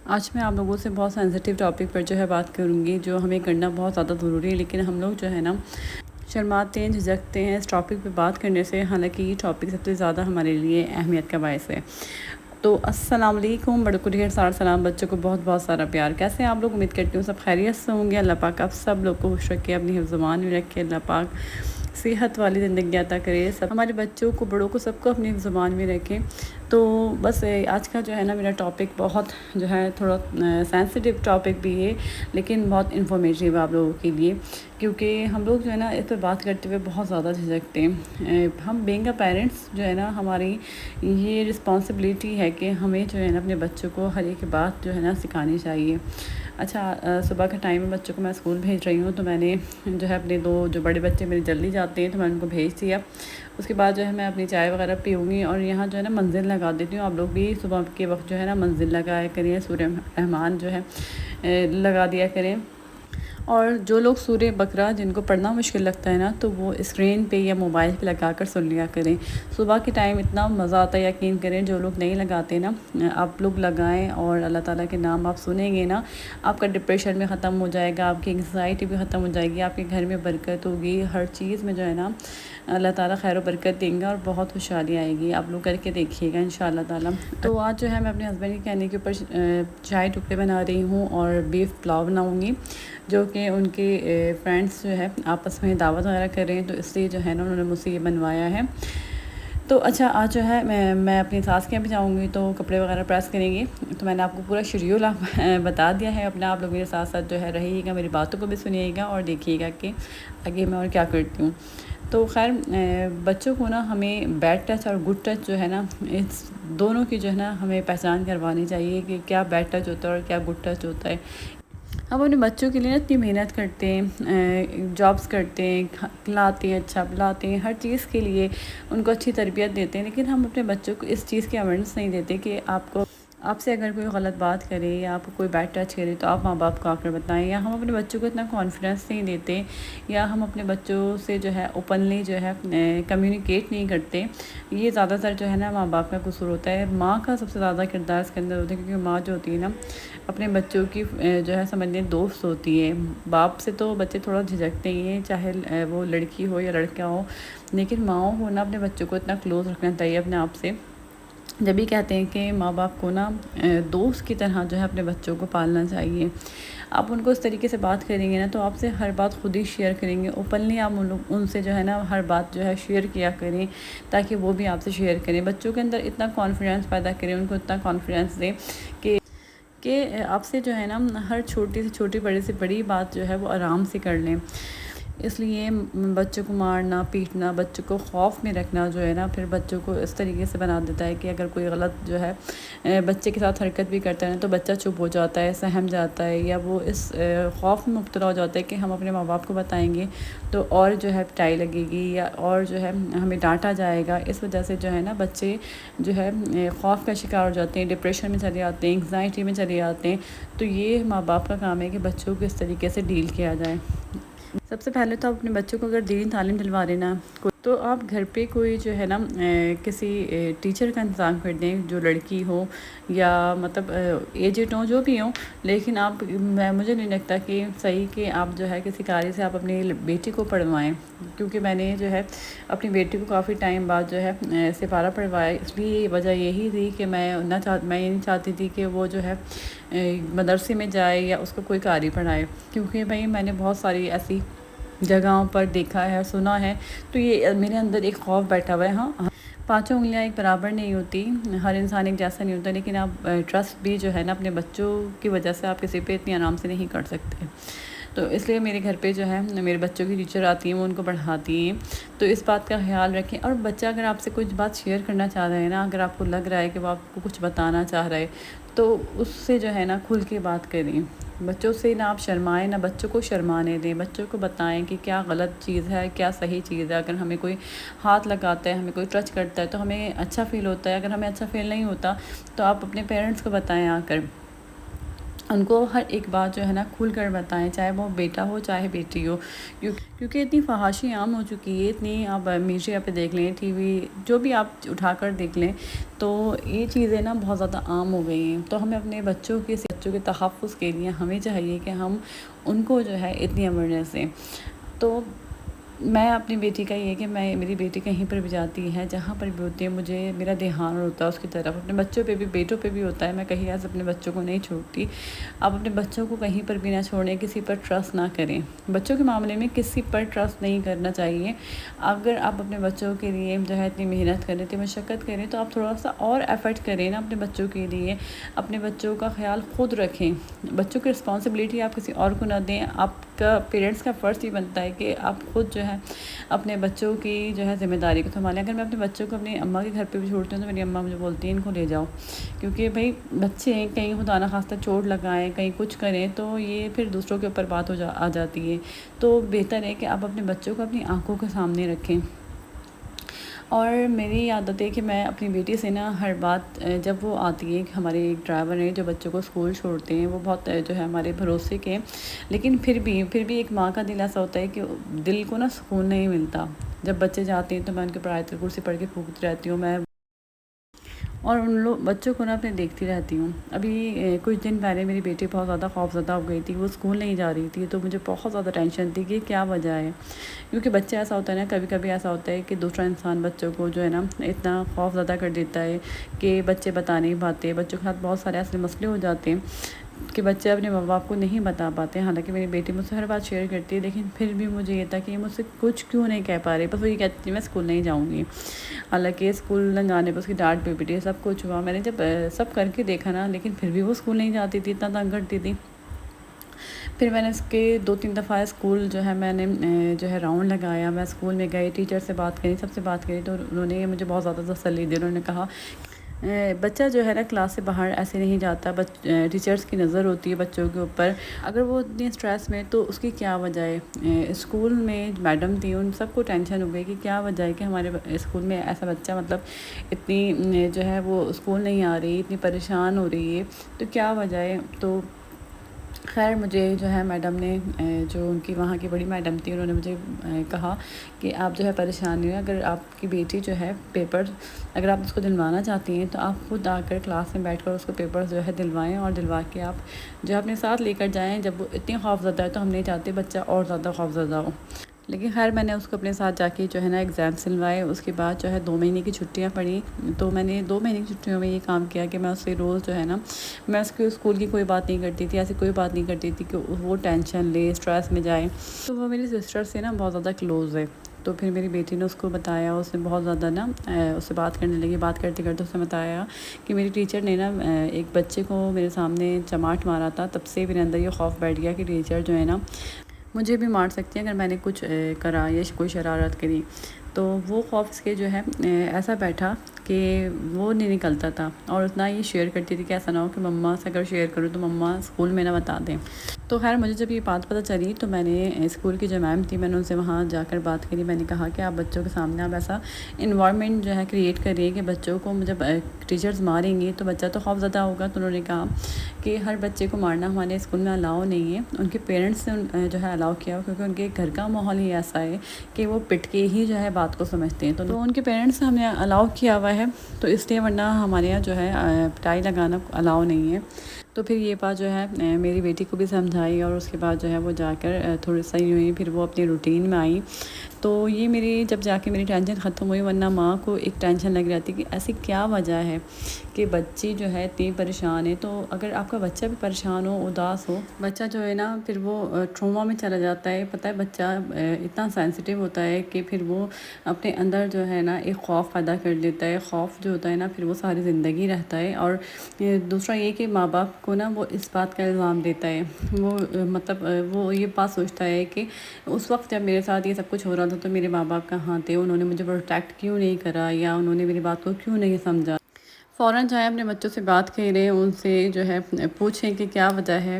آج میں آپ لوگوں سے بہت سینسٹیو ٹاپک پر جو ہے بات کروں گی، جو ہمیں کرنا بہت زیادہ ضروری ہے، لیکن ہم لوگ جو ہے نا شرماتے ہیں، جھجکتے ہیں اس ٹاپک پہ بات کرنے سے، حالانکہ یہ ٹاپک سب سے زیادہ ہمارے لیے اہمیت کا باعث ہے۔ تو السلام علیکم، بڑوں کو ڈھیر سارا سلام، بچوں کو بہت بہت سارا پیار۔ کیسے ہیں آپ لوگ؟ امید کرتی ہوں سب خیریت سے ہوں گے۔ اللہ پاک آپ سب لوگ کو خوش رکھے، اپنی حفظ زمان میں رکھے، اللہ پاک صحت والی زندگی عطا کرے، سب ہمارے بچوں کو، بڑوں کو، سب کو اپنی حفظ زمان میں رکھیں۔ تو بس آج کا جو ہے نا میرا ٹاپک بہت جو ہے تھوڑا سینسٹیو ٹاپک بھی ہے، لیکن بہت انفارمیٹیو ہے آپ لوگوں کے لیے، کیونکہ ہم لوگ جو ہے نا اس پہ بات کرتے ہوئے بہت زیادہ جھجکتے ہیں۔ ہم بینگ اے پیرنٹس جو ہے نا، ہماری یہ رسپانسبلٹی ہے کہ ہمیں جو ہے نا اپنے بچوں کو ہر ایک بات جو ہے نا سکھانی چاہیے۔ اچھا، صبح کے ٹائم میں بچوں کو میں اسکول بھیج رہی ہوں، تو میں نے جو ہے اپنے 2 جو بڑے بچے میرے جلدی جاتے ہیں تو میں ان کو بھیج دیا۔ اس کے بعد جو ہے میں اپنی چائے وغیرہ پیوں گی، اور یہاں جو ہے نا منزل لگا دیتی ہوں۔ آپ لوگ بھی صبح کے وقت جو ہے نا منزل لگایا کریں، سورہ رحمان جو ہے لگا دیا کریں۔ اور جو لوگ سورہ بقرہ جن کو پڑھنا مشکل لگتا ہے نا، تو وہ اسکرین پہ یا موبائل پہ لگا کر سن لیا کریں۔ صبح کے ٹائم اتنا مزہ آتا ہے، یقین کریں جو لوگ نہیں لگاتے نا، آپ لوگ لگائیں، اور اللہ تعالیٰ کے نام آپ سنیں گے نا، آپ کا ڈپریشن بھی ختم ہو جائے گا، آپ کی انگزائٹی بھی ختم ہو جائے گی، آپ کے گھر میں برکت ہوگی، ہر چیز میں جو ہے نا اللہ تعالیٰ خیر و برکت دیں گے، اور بہت خوشحالی آئے گی۔ آپ لوگ کر کے دیکھیے گا انشاءاللہ تعالیٰ۔ تو آج جو ہے میں اپنے ہسبینڈ کے کہنے کے اوپر چائے ٹکڑے بنا رہی ہوں، اور بیف پلاؤ بناؤں گی، جو کہ ان کے فرینڈس جو ہے آپس میں دعوت وغیرہ کر رہے ہیں، تو اس لیے جو ہے نا انہوں نے مجھ سے یہ بنوایا ہے۔ تو اچھا، آج جو ہے میں اپنی ساس کے یہاں بھی جاؤں گی، تو کپڑے وغیرہ پریس کریں گے، تو میں نے آپ کو پورا شیڈیول بتا دیا ہے اپنا۔ آپ لوگ میرے ساتھ ساتھ جو ہے رہیے گا، میری باتوں کو بھی سنیے گا، اور دیکھیے گا کہ آگے میں اور کیا کرتی ہوں۔ تو خیر، بچوں کو نا ہمیں بیڈ ٹچ اور گڈ ٹچ جو ہے نا، اس دونوں کی جو ہے نا ہمیں پہچان کروانی چاہیے کہ کیا بیڈ ٹچ ہوتا ہے اور کیا گڈ ٹچ ہوتا ہے۔ ہم اپنے بچوں کے لیے نا اتنی محنت کرتے ہیں، جابس کرتے ہیں، کھلاتے ہیں، اچھا پلاتے ہیں، ہر چیز کے لیے ان کو اچھی تربیت دیتے ہیں، لیکن ہم اپنے بچوں کو اس چیز کی اویئرنیس نہیں دیتے کہ آپ سے اگر کوئی غلط بات کرے یا آپ کو کوئی بیڈ ٹچ کرے تو آپ ماں باپ کو آ کر بتائیں، یا ہم اپنے بچوں کو اتنا کانفیڈنس نہیں دیتے، یا ہم اپنے بچوں سے جو ہے اوپنلی جو ہے کمیونیکیٹ نہیں کرتے۔ یہ زیادہ تر جو ہے نا ماں باپ کا قصور ہوتا ہے۔ ماں کا سب سے زیادہ کردار اس کے اندر ہوتا ہے، کیونکہ ماں جو ہوتی ہے نا اپنے بچوں کی جو ہے سمجھنے دوست ہوتی ہے۔ باپ سے تو بچے تھوڑا جھجکتے ہی ہیں، چاہے وہ لڑکی ہو یا لڑکا ہو، لیکن ماؤں کو نا اپنے بچوں کو اتنا کلوز رکھنا چاہیے اپنے آپ سے۔ جب بھی کہتے ہیں کہ ماں باپ کو نا دوست کی طرح جو ہے اپنے بچوں کو پالنا چاہیے۔ آپ ان کو اس طریقے سے بات کریں گے نا، تو آپ سے ہر بات خود ہی شیئر کریں گے، اوپنلی آپ ان سے جو ہے نا ہر بات جو ہے شیئر کیا کریں، تاکہ وہ بھی آپ سے شیئر کریں۔ بچوں کے اندر اتنا کانفیڈنس پیدا کریں، ان کو اتنا کانفیڈنس دیں کہ آپ سے جو ہے نا ہر چھوٹی سے چھوٹی، بڑی سے بڑی بات جو ہے وہ آرام سے کر لیں۔ اس لیے بچوں کو مارنا پیٹنا، بچوں کو خوف میں رکھنا جو ہے نا، پھر بچوں کو اس طریقے سے بنا دیتا ہے کہ اگر کوئی غلط جو ہے بچے کے ساتھ حرکت بھی کرتا ہے نا، تو بچہ چپ ہو جاتا ہے، سہم جاتا ہے، یا وہ اس خوف میں مبتلا ہو جاتا ہے کہ ہم اپنے ماں باپ کو بتائیں گے تو اور جو ہے پٹائی لگے گی، یا اور جو ہے ہمیں ڈانٹا جائے گا۔ اس وجہ سے جو ہے نا بچے جو ہے خوف کا شکار ہو جاتے ہیں، ڈپریشن میں چلے جاتے ہیں، انگزائٹی میں چلے جاتے ہیں۔ تو یہ ماں باپ کا کام ہے کہ بچوں کو اس طریقے سے ڈیل کیا جائے۔ سب سے پہلے تو آپ اپنے بچوں کو اگر دینی تعلیم دلوا رہے نا، تو آپ گھر پہ کوئی جو ہے نا کسی ٹیچر کا انتظام کر دیں، جو لڑکی ہو یا مطلب ایجڈ ہوں، جو بھی ہوں، لیکن مجھے نہیں لگتا کہ صحیح کہ آپ جو ہے کسی قاری سے آپ اپنی بیٹی کو پڑھوائیں، کیونکہ میں نے جو ہے اپنی بیٹی کو کافی ٹائم بعد جو ہے سپارہ پڑھوایا۔ اس لیے وجہ یہی تھی کہ میں یہ نہیں چاہتی تھی کہ وہ جو ہے مدرسے میں جائے یا اس کو کوئی قاری پڑھائے، کیونکہ بھائی میں نے بہت ساری ایسی جگہوں پر دیکھا ہے، سنا ہے، تو یہ میرے اندر ایک خوف بیٹھا ہوا ہے۔ ہاں، 5 انگلیاں ایک برابر نہیں ہوتی، ہر انسان ایک جیسا نہیں ہوتا، لیکن آپ ٹرسٹ بھی جو ہے نا اپنے بچوں کی وجہ سے آپ کسی پہ اتنی آرام سے نہیں کر سکتے۔ تو اس لیے میرے گھر پہ جو ہے میرے بچوں کی ٹیچر آتی ہیں، وہ ان کو پڑھاتی ہیں، تو اس بات کا خیال رکھیں۔ اور بچہ اگر آپ سے کچھ بات شیئر کرنا چاہ رہا ہے نا، اگر آپ کو لگ رہا ہے کہ وہ آپ کو کچھ بتانا چاہ رہا ہے، تو اس سے جو ہے نا کھل کے بات کریں۔ بچوں سے نہ آپ شرمائیں، نہ بچوں کو شرمانے دیں، بچوں کو بتائیں کہ کیا غلط چیز ہے، کیا صحیح چیز ہے۔ اگر ہمیں کوئی ہاتھ لگاتا ہے، ہمیں کوئی ٹچ کرتا ہے، تو ہمیں اچھا فیل ہوتا ہے۔ اگر ہمیں اچھا فیل نہیں ہوتا تو آپ اپنے پیرنٹس کو بتائیں، آ کر ان کو ہر ایک بات جو ہے نا کھل کر بتائیں، چاہے وہ بیٹا ہو چاہے بیٹی ہو، کیونکہ اتنی فحاشی عام ہو چکی ہے، اتنی آپ میڈیا پہ دیکھ لیں، ٹی وی جو بھی آپ اٹھا کر دیکھ لیں، تو یہ چیزیں نا بہت زیادہ عام ہو گئی ہیں۔ تو ہمیں اپنے بچوں بچوں کے تحفظ کے لیے ہمیں چاہیے کہ ہم ان کو جو ہے اتنی اویئرنیس دیں۔ تو میں اپنی بیٹی کا یہ کہ میری بیٹی کہیں پر بھی جاتی ہے، جہاں پر بھی ہوتی ہے، مجھے میرا دھیان ہوتا ہے اس کی طرف، اپنے بچوں پہ بھی، بیٹوں پہ بھی ہوتا ہے، میں کہیں ایسے اپنے بچوں کو نہیں چھوڑتی۔ آپ اپنے بچوں کو کہیں پر بھی نہ چھوڑیں، کسی پر ٹرسٹ نہ کریں، بچوں کے معاملے میں کسی پر ٹرسٹ نہیں کرنا چاہیے۔ اگر آپ اپنے بچوں کے لیے جو ہے اتنی محنت کریں، اتنی مشقت کریں، تو آپ تھوڑا سا اور ایفرٹ کریں نا اپنے بچوں کے لیے، اپنے بچوں کا خیال خود رکھیں، بچوں کی رسپانسبلٹی آپ کسی اور کو نہ دیں۔ آپ کا پیرنٹس کا فرض یہ بنتا ہے کہ آپ خود جو ہے اپنے بچوں کی جو ہے ذمہ داری کو سنبھالیں۔ اگر میں اپنے بچوں کو اپنی اماں کے گھر پہ بھی چھوڑتی ہوں تو میری اماں مجھے بولتی ہیں ان کو لے جاؤ، کیونکہ بھائی بچے کہیں خدا نہ خواستہ چوٹ لگائیں، کہیں کچھ کریں تو یہ پھر دوسروں کے اوپر بات آ جاتی ہے۔ تو بہتر ہے کہ آپ اپنے بچوں کو اپنی آنکھوں کے سامنے رکھیں۔ اور میری عادت ہے کہ میں اپنی بیٹی سے نا ہر بات، جب وہ آتی ہے، ہمارے ایک ڈرائیور ہیں جو بچوں کو اسکول چھوڑتے ہیں، وہ بہت جو ہے ہمارے بھروسے کے، لیکن پھر بھی ایک ماں کا دل ایسا ہوتا ہے کہ دل کو نا سکون نہیں ملتا۔ جب بچے جاتے ہیں تو میں ان کے پر آیت الکرسی پڑھ کے پھونکتی رہتی ہوں، میں اور ان بچوں کو نا اپنے دیکھتی رہتی ہوں۔ ابھی کچھ دن پہلے میری بیٹی بہت زیادہ خوفزدہ ہو گئی تھی، وہ اسکول نہیں جا رہی تھی، تو مجھے بہت زیادہ ٹینشن تھی کہ کیا وجہ ہے، کیونکہ بچہ ایسا ہوتا ہے نا، کبھی کبھی ایسا ہوتا ہے کہ دوسرا انسان بچوں کو جو ہے نا اتنا خوفزدہ کر دیتا ہے کہ بچے بتا نہیں پاتے، بچوں کے ساتھ بہت سارے ایسے مسئلے ہو جاتے ہیں کہ بچے اپنے ماں باپ کو نہیں بتا پاتے۔ حالانکہ میری بیٹی مجھ سے ہر بات شیئر کرتی ہے، لیکن پھر بھی مجھے یہ تھا کہ یہ مجھ سے کچھ کیوں نہیں کہہ پا رہی، بس وہ یہ کہتی ہے میں اسکول نہیں جاؤں گی۔ حالانکہ اسکول نہ جانے پہ اس کی ڈانٹ بھی پڑی، سب کچھ ہوا، میں نے جب سب کر کے دیکھا نا، لیکن پھر بھی وہ اسکول نہیں جاتی تھی، اتنا تنگ کرتی تھی۔ پھر میں نے اس کے 2-3 دفعہ اسکول جو ہے میں نے جو ہے راؤنڈ لگایا، میں اسکول میں گئی، ٹیچر سے بات کری، سب سے بات کری، تو انہوں نے مجھے بہت زیادہ تسلی دی۔ انہوں نے کہا بچہ جو ہے نا کلاس سے باہر ایسے نہیں جاتا، ٹیچرز کی نظر ہوتی ہے بچوں کے اوپر، اگر وہ اتنی اسٹریس میں تو اس کی کیا وجہ ہے۔ اسکول میں میڈم تھی، ان سب کو ٹینشن ہو گئی کہ کیا وجہ ہے کہ ہمارے اسکول میں ایسا بچہ مطلب اتنی جو ہے وہ اسکول نہیں آ رہی، اتنی پریشان ہو رہی ہے، تو کیا وجہ ہے۔ تو خیر مجھے جو ہے میڈم نے، جو ان کی وہاں کی بڑی میڈم تھی، انہوں نے مجھے کہا کہ آپ جو ہے پریشان نہیں ہیں، اگر آپ کی بیٹی جو ہے پیپر، اگر آپ اس کو دلوانا چاہتی ہیں تو آپ خود آ کر کلاس میں بیٹھ کر اس کو پیپر جو ہے دلوائیں، اور دلوا کے آپ جو اپنے ساتھ لے کر جائیں۔ جب وہ اتنی خوفزدہ ہے تو ہم نہیں چاہتے بچہ اور زیادہ خوفزدہ ہو۔ لیکن خیر میں نے اس کو اپنے ساتھ جا کے جو ہے نا ایگزام سلوائے، اس کے بعد جو ہے 2 مہینے کی چھٹیاں پڑیں، تو میں نے 2 مہینے کی چھٹیوں میں یہ کام کیا کہ میں اس سے روز جو ہے نا، میں اس کے اسکول کی کوئی بات نہیں کرتی تھی، ایسی کوئی بات نہیں کرتی تھی کہ وہ ٹینشن لے، اسٹریس میں جائے۔ تو وہ میری سسٹر سے نا بہت زیادہ کلوز ہے، تو پھر میری بیٹی نے اس کو بتایا، اس نے بہت زیادہ نا اس سے بات کرنے لگی، بات کرتے کرتے اس نے بتایا کہ میری ٹیچر نے نا ایک بچے کو میرے سامنے چماٹ مارا تھا، تب سے میرے اندر یہ خوف بیٹھ گیا کہ ٹیچر جو ہے نا مجھے بھی مار سکتی ہیں اگر میں نے کچھ کرا یا کوئی شرارت کری۔ تو وہ خوف اس کے جو ہے ایسا بیٹھا کہ وہ نہیں نکلتا تھا، اور اتنا یہ شیئر کرتی تھی کہ ایسا نہ ہو کہ مما سے اگر شیئر کروں تو مما اسکول میں نہ بتا دیں۔ تو خیر مجھے جب یہ بات پتہ چلی تو میں نے اسکول کی جو میم تھی، میں نے ان سے وہاں جا کر بات کری، میں نے کہا کہ آپ بچوں کے سامنے آپ ایسا انوائرمنٹ جو ہے کریٹ کریے کہ بچوں کو جب ٹیچرز ماریں گی تو بچہ تو خوف زدہ ہوگا۔ تو انہوں نے کہا کہ ہر بچے کو مارنا ہمارے اسکول میں الاؤ نہیں ہے، ان کے پیرنٹس نے جو ہے الاؤ کیا، کیونکہ ان کے گھر کا ماحول ہی ایسا ہے کہ وہ پٹ کے ہی جو ہے بات کو سمجھتے ہیں، تو ان کے پیرنٹس ہم نے الاؤ کیا ہوا ہے، تو اس لیے ورنہ ہمارے یہاں جو ہے پٹائی لگانا الاؤ نہیں ہے۔ تو پھر یہ بات جو ہے میری بیٹی کو بھی سمجھائی، اور اس کے بعد جو ہے وہ جا کر تھوڑی صحیح ہوئی، پھر وہ اپنی روٹین میں آئی۔ تو یہ میری جب جا کے میری ٹینشن ختم ہوئی، ورنہ ماں کو ایک ٹینشن لگ رہی تھی کہ ایسی کیا وجہ ہے کہ بچی جو ہے اتنی پریشان ہے۔ تو اگر آپ کا بچہ بھی پریشان ہو، اداس ہو، بچہ جو ہے نا پھر وہ ٹروما میں چلا جاتا ہے۔ پتہ ہے بچہ اتنا سینسٹیو ہوتا ہے کہ پھر وہ اپنے اندر جو ہے نا ایک خوف پیدا کر دیتا ہے، خوف جو ہوتا ہے نا پھر وہ ساری زندگی رہتا ہے۔ اور دوسرا یہ کہ ماں باپ کو نا وہ اس بات کا الزام دیتا ہے، وہ مطلب وہ یہ بات سوچتا ہے کہ اس وقت جب میرے ساتھ یہ سب کچھ ہو رہا تھا تو میرے ماں باپ کہاں تھے، انہوں نے مجھے پروٹیکٹ کیوں نہیں کرا، یا انہوں نے میری بات کو کیوں نہیں سمجھا۔ فوراً جائیں اپنے بچوں سے بات کریں، ان سے جو ہے پوچھیں کہ کیا وجہ ہے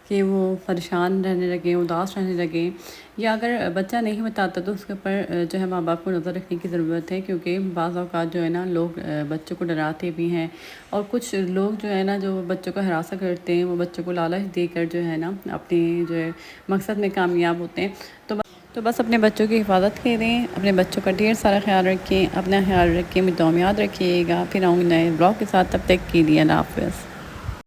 کہ وہ پریشان رہنے لگے، اداس رہنے لگے، یا اگر بچہ نہیں بتاتا تو اس کے اوپر جو ہے ماں باپ کو نظر رکھنے کی ضرورت ہے، کیونکہ بعض اوقات جو ہے نا لوگ بچوں کو ڈراتے بھی ہیں، اور کچھ لوگ جو ہے نا جو بچوں کو ہراساں کرتے ہیں، وہ بچوں کو لالچ دے کر جو ہے نا اپنی جو ہے مقصد میں کامیاب ہوتے ہیں۔ تو بس اپنے بچوں کی حفاظت کریں، اپنے بچوں کا ڈھیر سارا خیال رکھیں، اپنا خیال رکھیں، مجھے یاد رکھیے گا۔ پھر آؤں گی نئے بلاگ کے ساتھ، تب تک کے لیے اللہ حافظ۔